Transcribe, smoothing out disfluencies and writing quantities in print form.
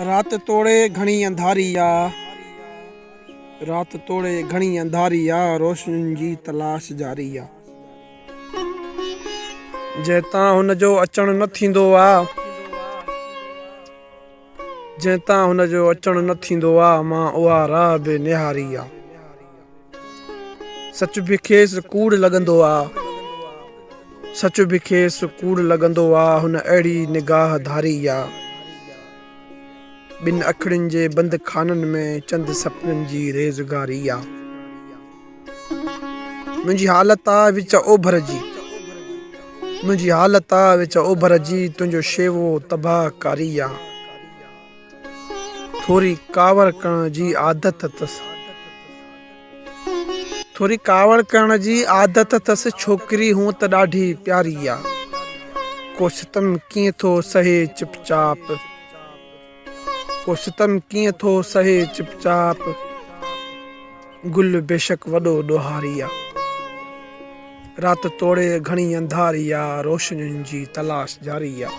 रात तोड़े घणी अंधारी आ, रात तोड़े घणी अंधारी आ, रोशनी जी तलाश जारी आ। जंहिंतां हुन जो अचण न थींदो आ, जंहिंतां हुन जो अचण न थींदो आ, मां उहा राह बि निहारी आ। सच बि खेसि कूड़ लॻंदो आ, सच बि खेसि कूड़ लॻंदो आ, हुन अहिड़ी निगाह धारी आ। ॿिनि अखियुनि जे बंदि खाननि में चंद सपननि जी रेज़गारी आ। मुंहिंजी हालत आ विच ओभर जी, मुंहिंजी हालत आ विच ओभर जी, तुंहिंजो शेवो तबाहकारी आ। थोरी कावड़ करण जी आदत अथसि, थोरी कावड़ करण जी आदत अथसि, छोकिरी हूअं त ॾाढी प्यारी आ। को सितम कीअं थो सहे चुपचाप, को सितम कीअं थो सहे चुपचाप, गुल बेशक वॾो ॾोहारी आ। रात तोड़े घणी अंधारी आ, रोशनियुनि जी तलाश जारी आ।